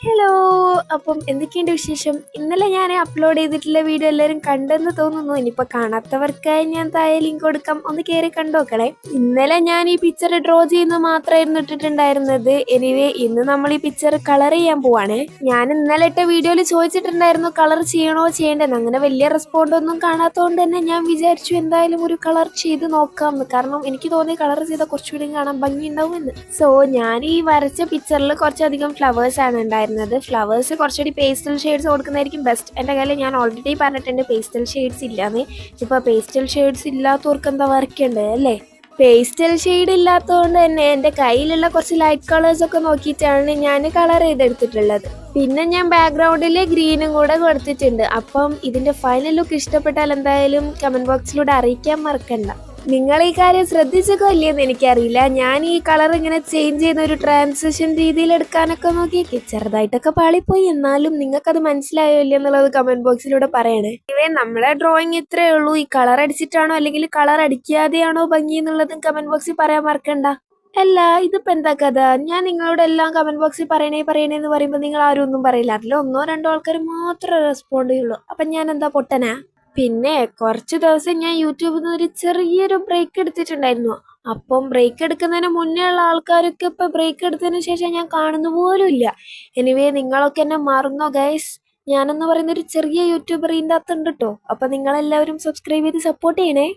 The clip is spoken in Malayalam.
ഹലോ. അപ്പം എന്തൊക്കെയുണ്ട് വിശേഷം? ഇന്നലെ ഞാൻ അപ്ലോഡ് ചെയ്തിട്ടുള്ള വീഡിയോ എല്ലാവരും കണ്ടെന്ന് തോന്നുന്നു. ഇനിയിപ്പോൾ കാണാത്തവർക്കായി ഞാൻ താഴെ ലിങ്ക് കൊടുക്കാം, ഒന്ന് കയറി കണ്ടോക്കണേ. ഇന്നലെ ഞാൻ ഈ പിക്ചർ ഡ്രോ ചെയ്യുന്നത് മാത്രമായിരുന്നു ഇട്ടിട്ടുണ്ടായിരുന്നത്. എനിവേ ഇന്ന് നമ്മൾ ഈ പിക്ചർ കളർ ചെയ്യാൻ പോവാണ്. ഞാൻ ഇന്നലെ ഇട്ട വീഡിയോയിൽ ചോദിച്ചിട്ടുണ്ടായിരുന്നു കളർ ചെയ്യണോ ചെയ്യേണ്ടതെന്ന്. അങ്ങനെ വലിയ റെസ്പോണ്ട് ഒന്നും കാണാത്തതുകൊണ്ട് തന്നെ ഞാൻ വിചാരിച്ചു എന്തായാലും ഒരു കളർ ചെയ്ത് നോക്കാമെന്ന്. കാരണം എനിക്ക് തോന്നി കളർ ചെയ്താൽ കുറച്ചുകൂടി കാണാൻ ഭംഗി ഉണ്ടാവും എന്ന്. സോ ഞാൻ ഈ വരച്ച പിക്ചറിൽ കുറച്ചധികം ഫ്ലവേഴ്സ് ആണ് ഉണ്ടായിരുന്നത്. ഫ്ലവേഴ്സ് കുറച്ചുകൂടി പേസ്റ്റൽ ഷെയ്ഡ്സ് കൊടുക്കുന്നതായിരിക്കും ബെസ്റ്റ്. എൻ്റെ കയ്യിൽ ഞാൻ ഓൾറെഡി പറഞ്ഞിട്ടുണ്ട് പേസ്റ്റൽ ഷെയ്ഡ്സ് ഇല്ലാന്ന്. ഇപ്പോൾ പേസ്റ്റൽ ഷെയ്ഡ്സ് ഇല്ലാത്തവർക്ക് എന്താ വരയ്ക്കേണ്ടത് അല്ലേ? പേസ്റ്റൽ ഷെയ്ഡ് ഇല്ലാത്തതുകൊണ്ട് തന്നെ എൻ്റെ കയ്യിലുള്ള കുറച്ച് ലൈറ്റ് കളേഴ്സ് ഒക്കെ നോക്കിയിട്ടാണ് ഞാൻ കളർ ചെയ്തെടുത്തിട്ടുള്ളത്. പിന്നെ ഞാൻ ബാക്ക്ഗ്രൗണ്ടിൽ ഗ്രീനും കൂടെ കൊടുത്തിട്ടുണ്ട്. അപ്പം ഇതിൻ്റെ ഫൈനൽ ലുക്ക് ഇഷ്ടപ്പെട്ടാൽ എന്തായാലും കമൻറ്റ് ബോക്സിലൂടെ അറിയിക്കാൻ മറക്കണ്ട. നിങ്ങൾ ഈ കാര്യം ശ്രദ്ധിച്ചോ ഇല്ലയെന്ന് എനിക്കറിയില്ല. ഞാൻ ഈ കളർ ഇങ്ങനെ ചേഞ്ച് ചെയ്യുന്ന ഒരു ട്രാൻസിഷൻ രീതിയിൽ എടുക്കാനൊക്കെ നോക്കി ചെറുതായിട്ടൊക്കെ പാളിപ്പോയി. എന്നാലും നിങ്ങൾക്കത് മനസ്സിലായോ ഇല്ല എന്നുള്ളത് കമന്റ് ബോക്സിലൂടെ പറയണേ. ഇവേ നമ്മളെ ഡ്രോയിങ് ഇത്രയേ ഉള്ളൂ. ഈ കളർ അടിച്ചിട്ടാണോ അല്ലെങ്കിൽ കളർ അടിക്കാതെയാണോ ഭംഗി എന്നുള്ളതും കമന്റ് ബോക്സിൽ പറയാൻ മറക്കണ്ട. അല്ല, ഇതിപ്പോ എന്താ കഥ? ഞാൻ നിങ്ങളോട് എല്ലാം കമന്റ് ബോക്സിൽ പറയണേന്ന് പറയുമ്പോൾ നിങ്ങൾ ആരും ഒന്നും പറയില്ല. അതിൽ ഒന്നോ രണ്ടോ ആൾക്കാർ മാത്രമേ റെസ്പോണ്ട് ചെയ്യുള്ളൂ. അപ്പം ഞാൻ എന്താ പൊട്ടനാ? പിന്നെ കുറച്ച് ദിവസം ഞാൻ യൂട്യൂബിൽ നിന്ന് ഒരു ചെറിയൊരു ബ്രേക്ക് എടുത്തിട്ടുണ്ടായിരുന്നു. അപ്പം ബ്രേക്ക് എടുക്കുന്നതിന് മുന്നേ ഉള്ള ആൾക്കാരൊക്കെ ഇപ്പം ബ്രേക്ക് എടുത്തതിന് ശേഷം ഞാൻ കാണുന്ന പോലും ഇല്ല. എനിവേ നിങ്ങളൊക്കെ എന്നെ മറന്നോ ഗൈസ്? ഞാനെന്ന് പറയുന്ന ഒരു ചെറിയ യൂട്യൂബർ ഇതിൻ്റെ അകത്തുണ്ട് കേട്ടോ. അപ്പം നിങ്ങളെല്ലാവരും സബ്സ്ക്രൈബ് ചെയ്ത് സപ്പോർട്ട് ചെയ്യണേ.